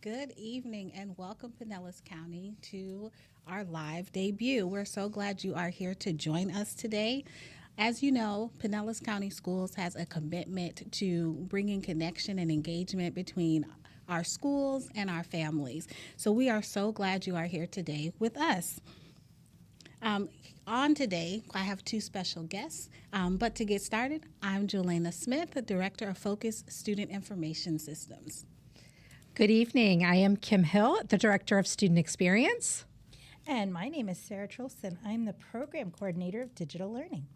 Good evening and welcome, Pinellas County, to our live debut. We're so glad you are here to join us today. As you know, Pinellas County Schools has a commitment to bringing connection and engagement between our schools and our families. So we are so glad you are here today with us. On today, I have two special guests. But to get started, I'm Jelena Smith, the Director of Focus Student Information Systems. Good evening. I am Kim Hill, the Director of Student Experience. And my name is Sarah Trolson. I'm the Program Coordinator of Digital Learning.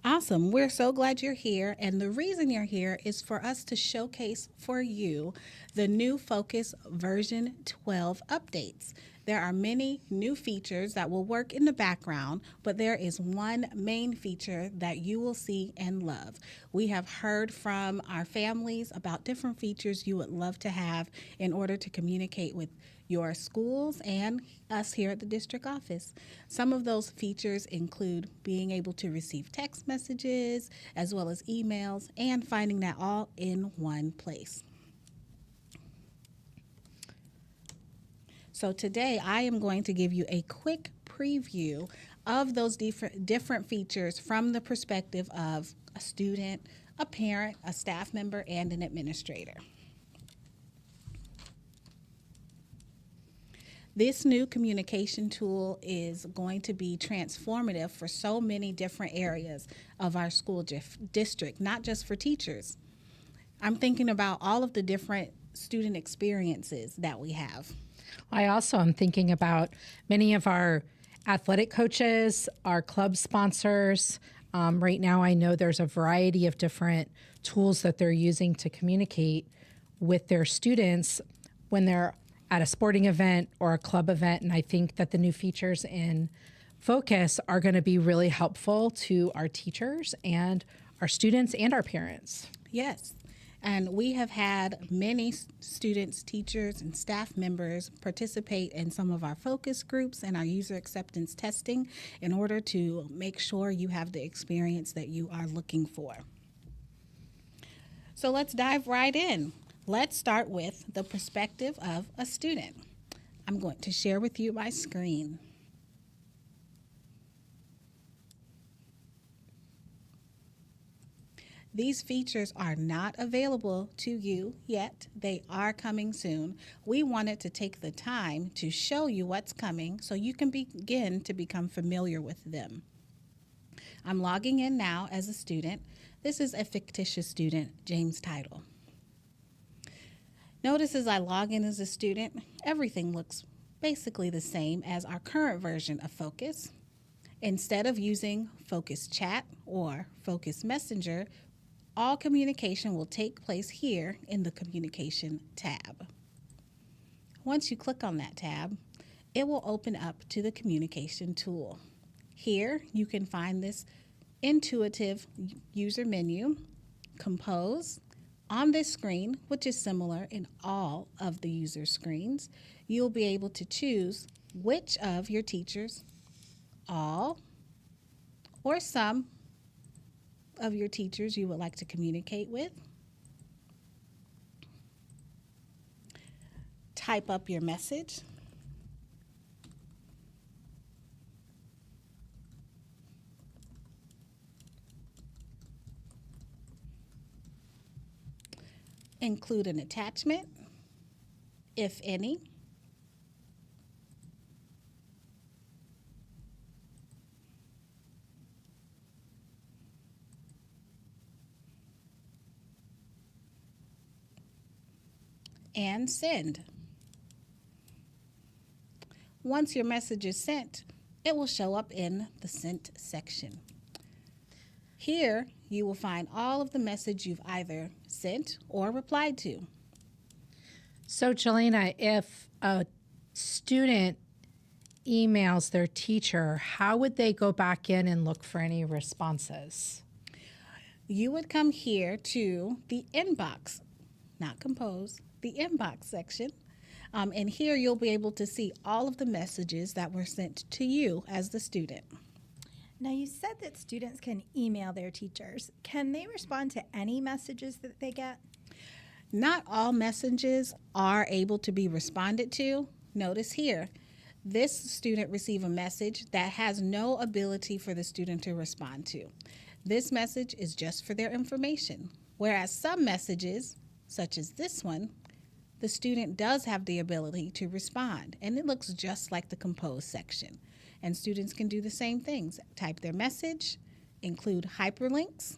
Awesome. We're so glad you're here. And the reason you're here is for us to showcase for you the new Focus version 12 updates. There are many new features that will work in the background, but there is one main feature that you will see and love. We have heard from our families about different features you would love to have in order to communicate with your schools and us here at the district office. Some of those features include being able to receive text messages as well as emails and finding that all in one place. So today I am going to give you a quick preview of those different features from the perspective of a student, a parent, a staff member, and an administrator. This new communication tool is going to be transformative for so many different areas of our school district, not just for teachers. I'm thinking about all of the different student experiences that we have. I also am thinking about many of our athletic coaches, our club sponsors. Right now, I know there's a variety of different tools that they're using to communicate with their students when they're at a sporting event or a club event. And I think that the new features in Focus are going to be really helpful to our teachers and our students and our parents. Yes. And we have had many students, teachers, and staff members participate in some of our focus groups and our user acceptance testing in order to make sure you have the experience that you are looking for. So let's dive right in. Let's start with the perspective of a student. I'm going to share with you my screen. These features are not available to you yet. They are coming soon. We wanted to take the time to show you what's coming so you can begin to become familiar with them. I'm logging in now as a student. This is a fictitious student, James Title. Notice as I log in as a student, everything looks basically the same as our current version of Focus. Instead of using Focus Chat or Focus Messenger, all communication will take place here in the Communication tab. Once you click on that tab, it will open up to the Communication tool. Here, you can find this intuitive user menu, Compose. On this screen, which is similar in all of the user screens, you'll be able to choose which of your teachers, all, or some of your teachers you would like to communicate with. Type up your message. Include an attachment, if any. And send. Once your message is sent, it will show up in the Sent section. Here, you will find all of the message you've either sent or replied to. So, Jelena, if a student emails their teacher, how would they go back in and look for any responses? You would come here to the inbox, not compose, the inbox section. And here you'll be able to see all of the messages that were sent to you as the student. Now, you said that students can email their teachers. Can they respond to any messages that they get? Not all messages are able to be responded to. Notice here, this student received a message that has no ability for the student to respond to. This message is just for their information, whereas some messages, such as this one, the student does have the ability to respond, and it looks just like the compose section. And students can do the same things. Type their message, include hyperlinks,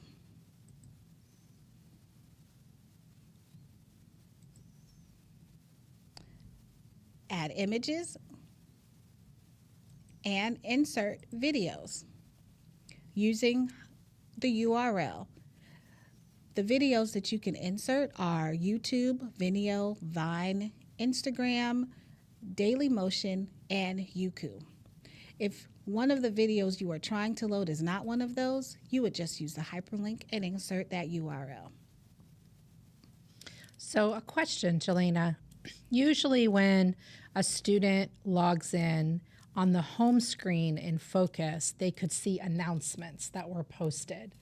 add images, and insert videos using the URL. The videos that you can insert are YouTube, Vimeo, Vine, Instagram, Dailymotion, and Youku. If one of the videos you are trying to load is not one of those, you would just use the hyperlink and insert that URL. So a question, Jelena. Usually when a student logs in on the home screen in Focus, they could see announcements that were posted.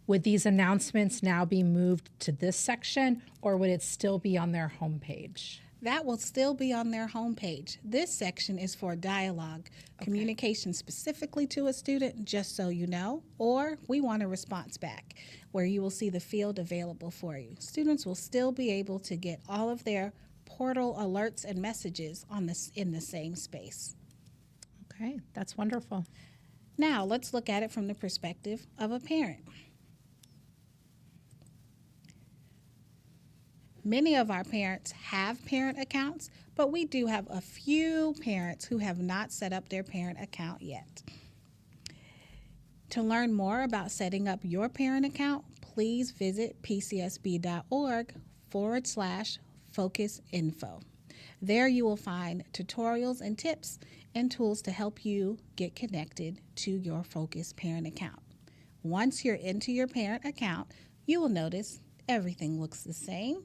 Would these announcements now be moved to this section, or would it still be on their homepage? That will still be on their homepage. This section is for dialogue, communication specifically to a student, just so you know, or we want a response back, where you will see the field available for you. Students will still be able to get all of their portal alerts and messages in the same space. Okay, that's wonderful. Now, let's look at it from the perspective of a parent. Many of our parents have parent accounts, but we do have a few parents who have not set up their parent account yet. To learn more about setting up your parent account, please visit pcsb.org/focusinfo. There you will find tutorials and tips and tools to help you get connected to your Focus parent account. Once you're into your parent account, you will notice everything looks the same,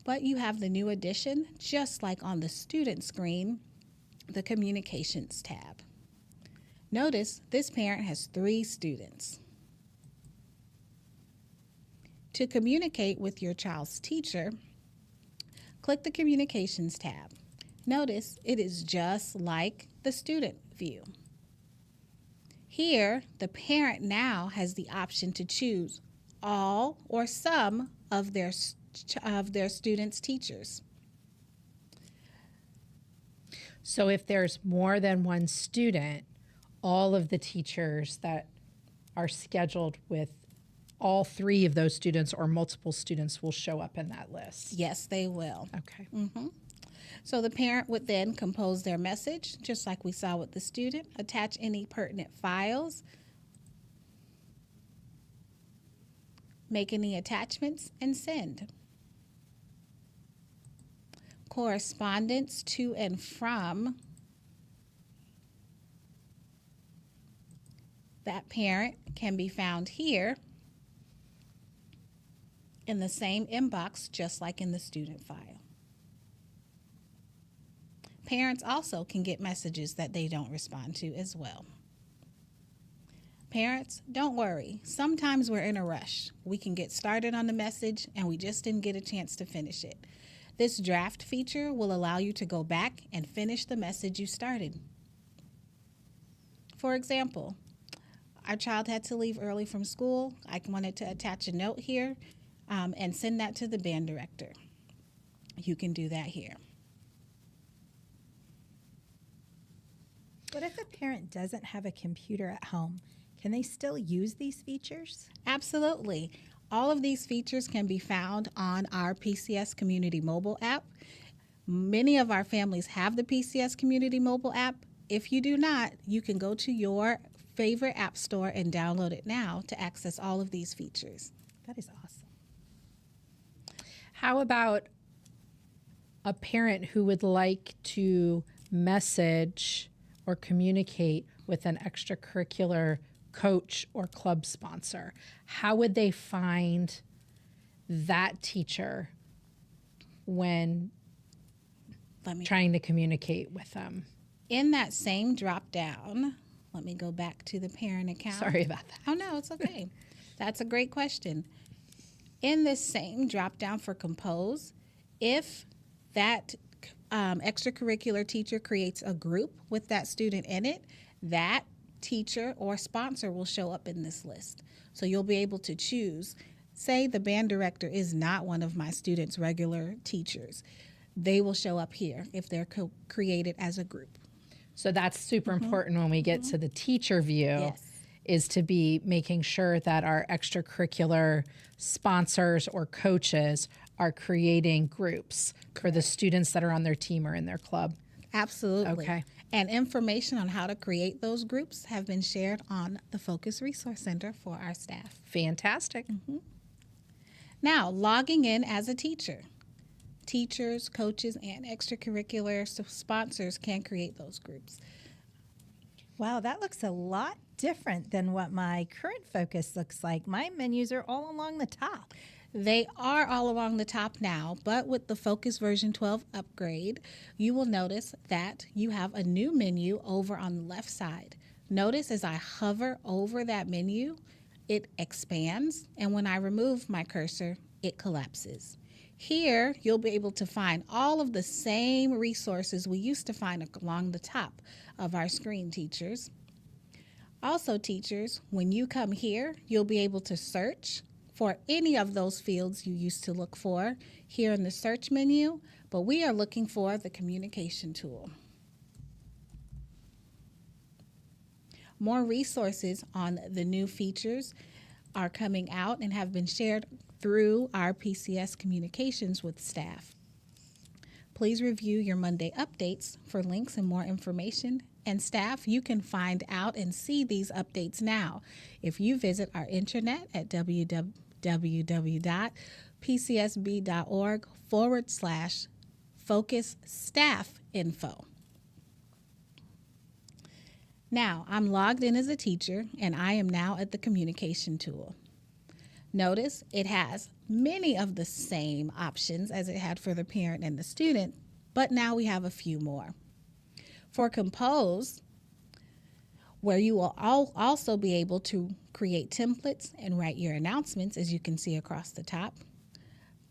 but you have the new addition, just like on the student screen, the Communications tab. Notice this parent has 3 students. To communicate with your child's teacher, click the Communications tab. Notice it is just like the student view. Here, the parent now has the option to choose all or some of their students' teachers. So if there's more than one student, all of the teachers that are scheduled with all 3 of those students or multiple students will show up in that list. Yes, they will. Okay. So the parent would then compose their message, just like we saw with the student, attach any pertinent files, make any attachments, and send. Correspondence to and from that parent can be found here in the same inbox, just like in the student file. Parents also can get messages that they don't respond to as well. Parents, don't worry. Sometimes we're in a rush. We can get started on the message and we just didn't get a chance to finish it. This draft feature will allow you to go back and finish the message you started. For example, our child had to leave early from school. I wanted to attach a note here and send that to the band director. You can do that here. What if a parent doesn't have a computer at home? Can they still use these features? Absolutely. All of these features can be found on our PCS Community mobile app. Many of our families have the PCS Community mobile app. If you do not, you can go to your favorite app store and download it now to access all of these features. That is awesome. How about a parent who would like to message or communicate with an extracurricular coach or club sponsor? How would they find that teacher when trying to communicate with them? In that same drop down, let me go back to the parent account. Sorry about that. Oh, no, it's okay. That's a great question. In this same drop down for compose, if that extracurricular teacher creates a group with that student in it, that teacher or sponsor will show up in this list. So you'll be able to choose. Say the band director is not one of my students' regular teachers. They will show up here if they're created as a group. So that's super important when we get to the teacher view. Yes. Is to be making sure that our extracurricular sponsors or coaches are creating groups for the students that are on their team or in their club. Absolutely. Okay. And information on how to create those groups have been shared on the Focus Resource Center for our staff. Fantastic. Now, logging in as a teacher. Teachers, coaches, and extracurricular sponsors can create those groups. Wow, that looks a lot different than what my current Focus looks like. My menus are all along the top. They are all along the top now, but with the Focus version 12 upgrade, you will notice that you have a new menu over on the left side. Notice as I hover over that menu, it expands, and when I remove my cursor, it collapses. Here, you'll be able to find all of the same resources we used to find along the top of our screen, teachers. Also, teachers, when you come here, you'll be able to search for any of those fields you used to look for here in the search menu, but we are looking for the communication tool. More resources on the new features are coming out and have been shared through our PCS communications with staff. Please review your Monday updates for links and more information. And staff, you can find out and see these updates now if you visit our intranet at www.pcsb.org/focus staff info. Now, I'm logged in as a teacher, and I am now at the communication tool. Notice it has many of the same options as it had for the parent and the student, but now we have a few more. For Compose, where you will also be able to create templates and write your announcements, as you can see across the top,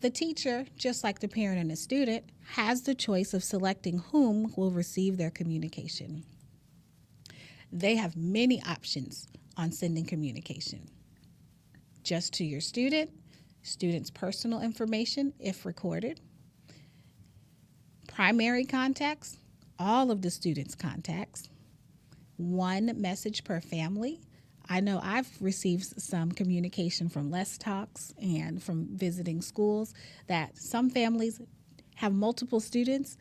the teacher, just like the parent and the student, has the choice of selecting whom will receive their communication. They have many options on sending communication. Just to your student's personal information if recorded, primary contacts, all of the students' contacts, one message per family. I know I've received some communication from Let's Talks and from visiting schools that some families have multiple students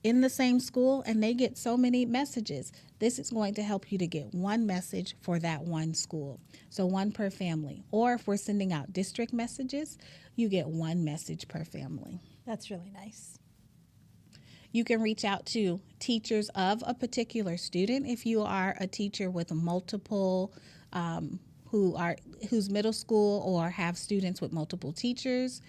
in the same school and they get so many messages. This is going to help you to get one message for that one school. So one per family. Or if we're sending out district messages, you get one message per family. That's really nice. You can reach out to teachers of a particular student if you are a teacher with multiple who's middle school or have students with multiple teachers.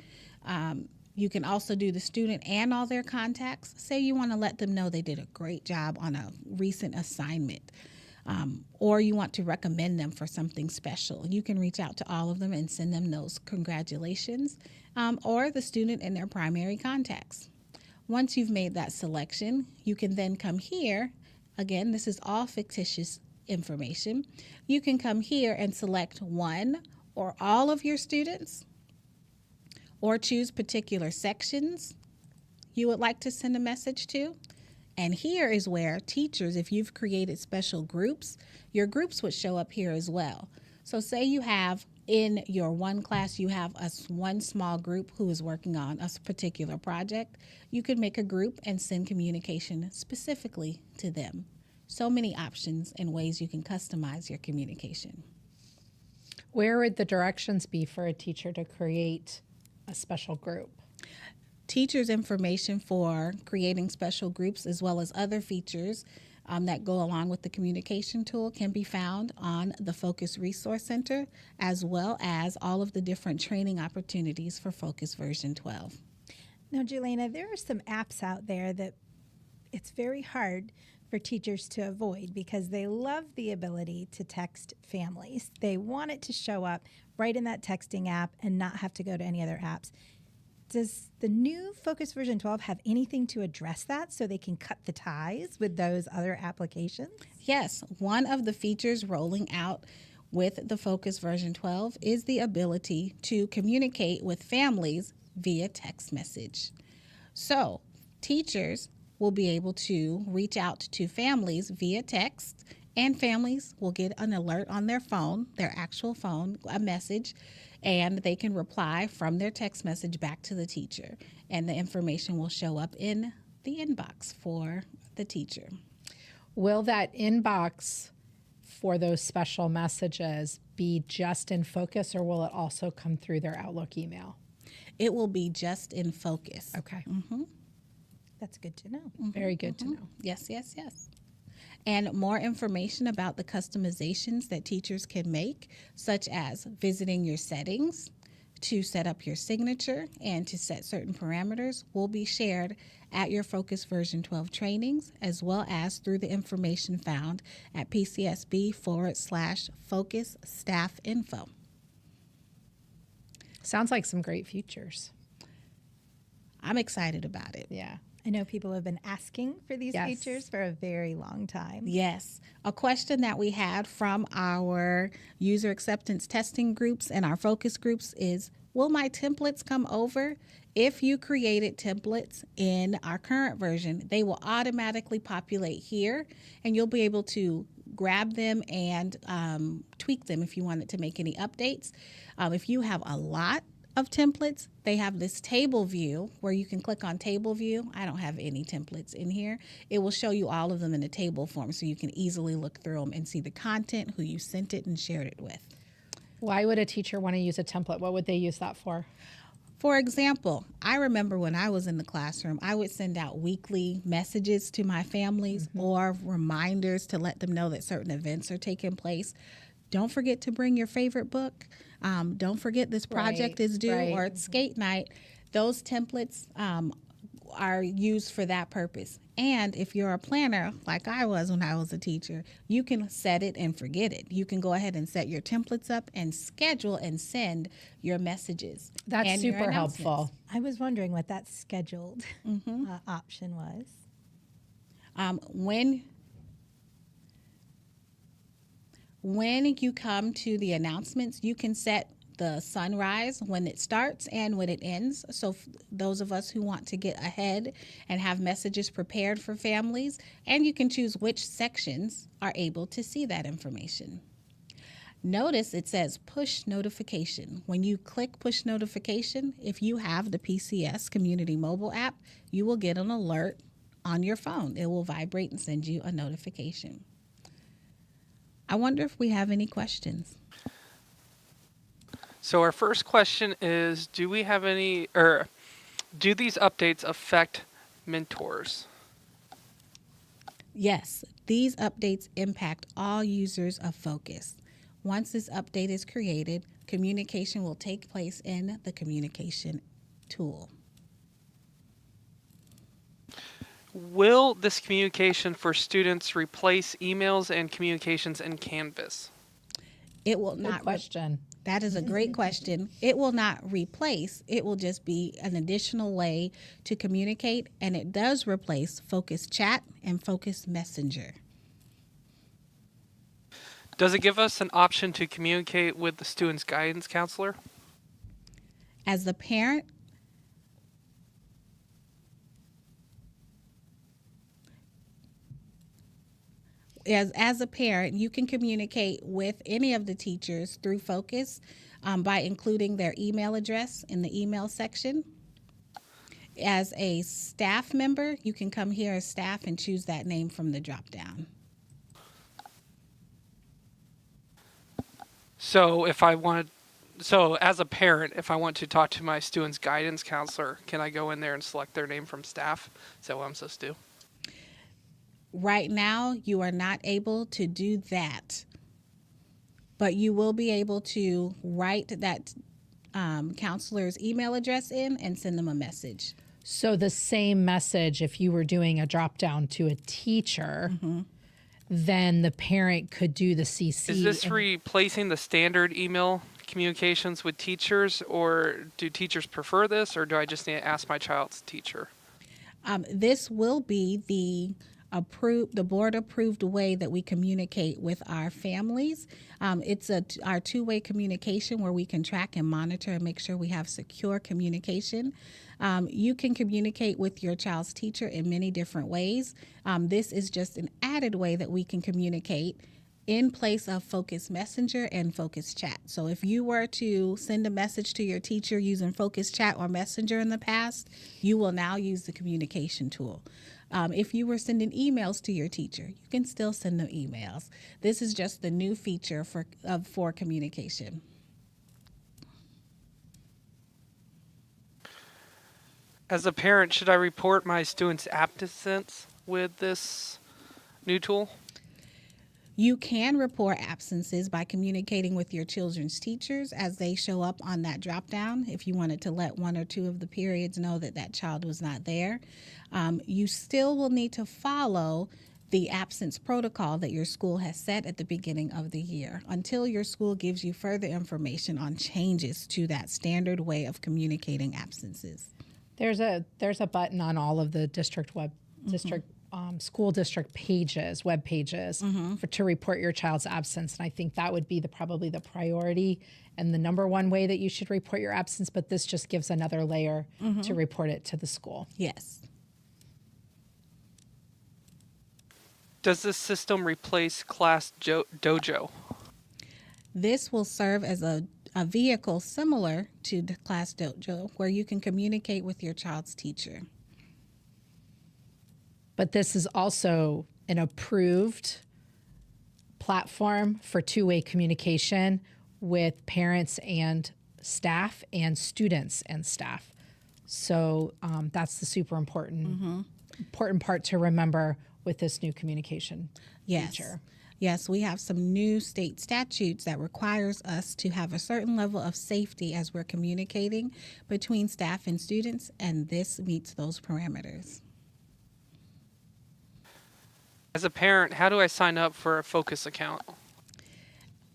You can also do the student and all their contacts. Say you want to let them know they did a great job on a recent assignment, or you want to recommend them for something special. You can reach out to all of them and send them those congratulations, or the student and their primary contacts. Once you've made that selection, you can then come here. Again, this is all fictitious information. You can come here and select one or all of your students, or choose particular sections you would like to send a message to. And here is where teachers, if you've created special groups, your groups would show up here as well. So say you have in your one class, you have one small group who is working on a particular project. You could make a group and send communication specifically to them. So many options and ways you can customize your communication. Where would the directions be for a teacher to create a special group? Teachers' information for creating special groups as well as other features that go along with the communication tool can be found on the Focus Resource Center, as well as all of the different training opportunities for Focus version 12. Now, Jelena, there are some apps out there that it's very hard for teachers to avoid because they love the ability to text families. They want it to show up right in that texting app and not have to go to any other apps. Does the new Focus version 12 have anything to address that so they can cut the ties with those other applications? Yes, one of the features rolling out with the Focus version 12 is the ability to communicate with families via text message. So, teachers will be able to reach out to families via text, and families will get an alert on their phone, their actual phone, a message, and they can reply from their text message back to the teacher, and the information will show up in the inbox for the teacher. Will that inbox for those special messages be just in Focus, or will it also come through their Outlook email? It will be just in Focus. Okay. That's good to know. Very good to know. Yes, yes, yes. And more information about the customizations that teachers can make, such as visiting your settings to set up your signature and to set certain parameters, will be shared at your Focus version 12 trainings, as well as through the information found at PCSB/Focus staff info. Sounds like some great futures. I'm excited about it. Yeah. I know people have been asking for these Yes. features for a very long time. Yes. A question that we had from our user acceptance testing groups and our focus groups is, will my templates come over? If you created templates in our current version, they will automatically populate here, and you'll be able to grab them and tweak them if you wanted to make any updates. If you have a lot of templates, they have this table view where you can click on table view. I don't have any templates in here. It will show you all of them in a table form so you can easily look through them and see the content, who you sent it and shared it with. Why would a teacher want to use a template? What would they use that for? For example, I remember when I was in the classroom, I would send out weekly messages to my families or reminders to let them know that certain events are taking place. Don't forget to bring your favorite book. Don't forget this project is due, or it's skate night. Those templates are used for that purpose. And if you're a planner, like I was when I was a teacher, you can set it and forget it. You can go ahead and set your templates up and schedule and send your messages. That's and your super announcements. helpful. I was wondering what that scheduled option was. When you come to the announcements, you can set the sunrise when it starts and when it ends. So those of us who want to get ahead and have messages prepared for families, and you can choose which sections are able to see that information. Notice it says push notification. When you click push notification, if you have the PCS Community Mobile app, you will get an alert on your phone. It will vibrate and send you a notification. I wonder if we have any questions. So our first question is, do we have any, or do these updates affect mentors? Yes, these updates impact all users of Focus. Once this update is created, communication will take place in the communication tool. Will this communication for students replace emails and communications in Canvas? It will Good not. question. That is a great question. It will not replace. It will just be an additional way to communicate, and it does replace Focus Chat and Focus Messenger. Does it give us an option to communicate with the student's guidance counselor? As the parent, as a parent, you can communicate with any of the teachers through Focus by including their email address in the email section. As a staff member, you can come here as staff and choose that name from the drop-down. So as a parent, if I want to talk to my student's guidance counselor, can I go in there and select their name from staff? Is that what I'm supposed to do? Right now, you are not able to do that, but you will be able to write that counselor's email address in and send them a message. So the same message, if you were doing a drop down to a teacher, then the parent could do the CC. Is this replacing the standard email communications with teachers, or do teachers prefer this, or do I just need to ask my child's teacher? This will be the board approved way that we communicate with our families. It's our two-way communication where we can track and monitor and make sure we have secure communication. You can communicate with your child's teacher in many different ways. This is just an added way that we can communicate in place of Focus Messenger and Focus Chat. So if you were to send a message to your teacher using Focus Chat or Messenger in the past, you will now use the communication tool. If you were sending emails to your teacher, you can still send them emails. This is just the new feature for communication. As a parent, should I report my students' absence with this new tool? You can report absences by communicating with your children's teachers as they show up on that drop down. If you wanted to let one or two of the periods know that that child was not there, you still will need to follow the absence protocol that your school has set at the beginning of the year until your school gives you further information on changes to that standard way of communicating absences. There's a button on all of the school district pages, web pages, to report your child's absence. And I think that would be probably the priority and the number one way that you should report your absence. But this just gives another layer to report it to the school. Yes. Does this system replace Class Dojo? This will serve as a vehicle similar to the Class Dojo where you can communicate with your child's teacher. But this is also an approved platform for two-way communication with parents and staff and students and staff. So that's the super important part to remember with this new communication feature. Yes, we have some new state statutes that requires us to have a certain level of safety as we're communicating between staff and students, and this meets those parameters. As a parent, how do I sign up for a Focus account?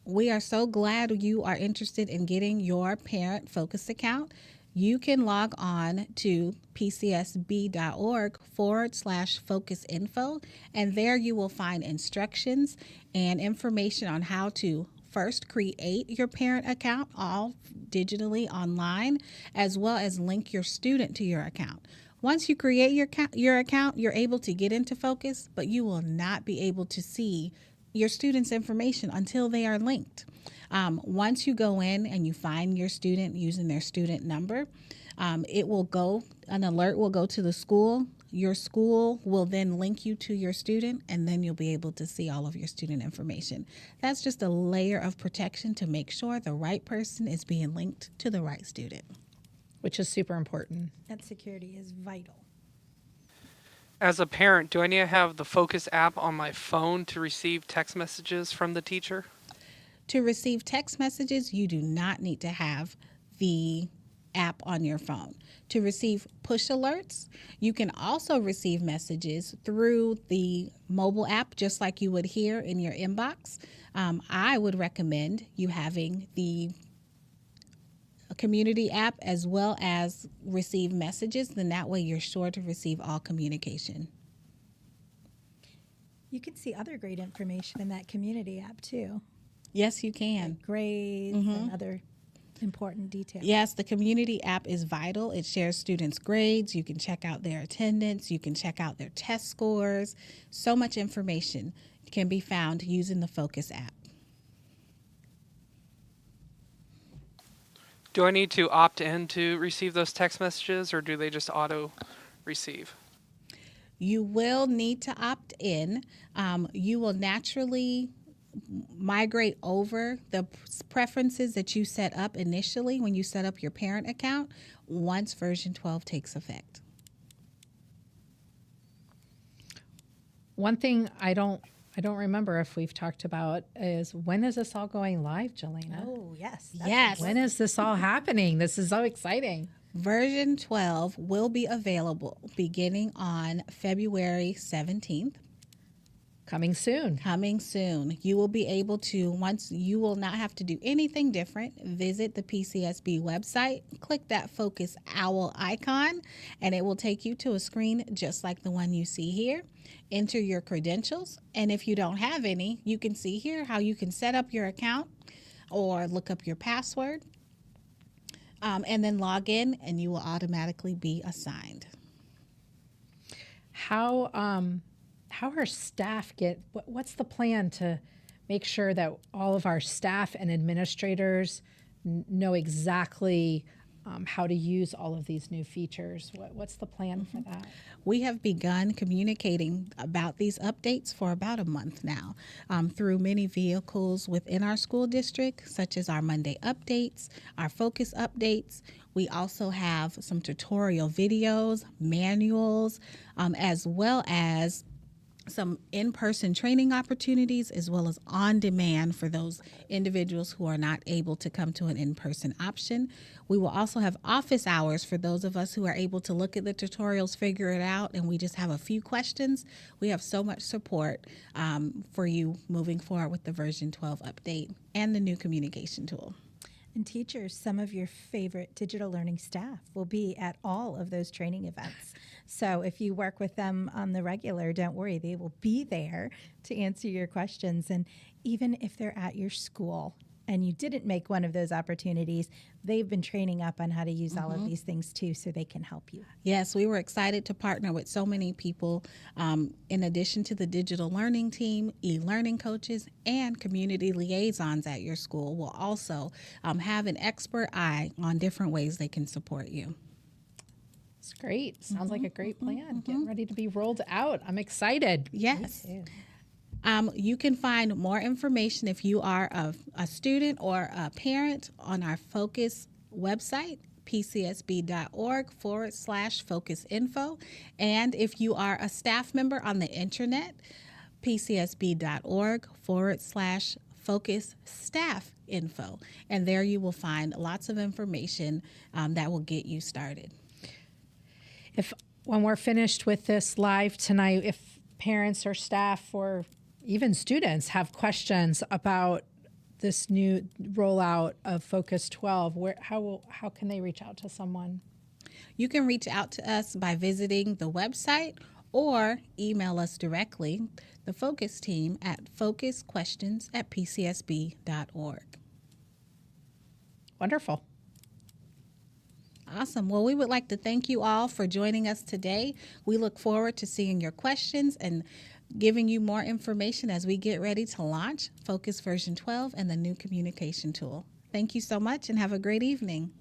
We are so glad you are interested in getting your parent Focus account. You can log on to pcsb.org/focusinfo, and there you will find instructions and information on how to first create your parent account, all digitally online, as well as link your student to your account. Once you create your account, you're able to get into Focus, but you will not be able to see your student's information until they are linked. Once you go in and you find your student using their student number, an alert will go to the school. Your school will then link you to your student, and then you'll be able to see all of your student information. That's just a layer of protection to make sure the right person is being linked to the right student. Which is super important. That security is vital. As a parent, do I need to have the Focus app on my phone to receive text messages from the teacher? To receive text messages, you do not need to have the app on your phone. To receive push alerts, you can also receive messages through the mobile app, just like you would here in your inbox. I would recommend you having the community app as well as receive messages, then that way you're sure to receive all communication. You can see other great information in that community app too. Yes, you can. Like grades and other important details. Yes, the community app is vital. It shares students' grades. You can check out their attendance. You can check out their test scores. So much information can be found using the Focus app. Do I need to opt in to receive those text messages, or do they just auto receive? You will need to opt in. You will naturally migrate over the preferences that you set up initially when you set up your parent account once version 12 takes effect. One thing I don't remember if we've talked about is, when is this all going live, Jelena? Oh, yes. Yes. When is this all happening? This is so exciting. Version 12 will be available beginning on February 17th. Coming soon. Coming soon. You will be able to, once you will not have to do anything different, visit the PCSB website, click that Focus Owl icon, and it will take you to a screen just like the one you see here. Enter your credentials, and if you don't have any, you can see here how you can set up your account or look up your password, and then log in, and you will automatically be assigned. How our staff what's the plan to make sure that all of our staff and administrators know exactly how to use all of these new features? What's the plan for that? We have begun communicating about these updates for about a month now through many vehicles within our school district, such as our Monday updates, our focus updates. We also have some tutorial videos, manuals, as well as some in-person training opportunities, as well as on demand for those individuals who are not able to come to an in-person option. We will also have office hours for those of us who are able to look at the tutorials, figure it out, and we just have a few questions. We have so much support for you moving forward with the version 12 update and the new communication tool. And teachers, some of your favorite digital learning staff will be at all of those training events. So if you work with them on the regular, don't worry, they will be there to answer your questions. And even if they're at your school and you didn't make one of those opportunities, they've been training up on how to use all of these things too, so they can help you. Yes, we were excited to partner with so many people. In addition to the digital learning team, e-learning coaches, and community liaisons at your school will also have an expert eye on different ways they can support you. It's great. Sounds like a great plan. Getting ready to be rolled out. I'm excited. Yes. You can find more information if you are a student or a parent on our Focus website, pcsb.org/focusinfo. And if you are a staff member on the internet, pcsb.org/focusstaffinfo. And there you will find lots of information that will get you started. When we're finished with this live tonight, if parents or staff or even students have questions about this new rollout of Focus 12, how can they reach out to someone? You can reach out to us by visiting the website or email us directly, the Focus team, at focusquestions@pcsb.org. Wonderful. Awesome. Well, we would like to thank you all for joining us today. We look forward to seeing your questions and giving you more information as we get ready to launch Focus version 12 and the new communication tool. Thank you so much and have a great evening.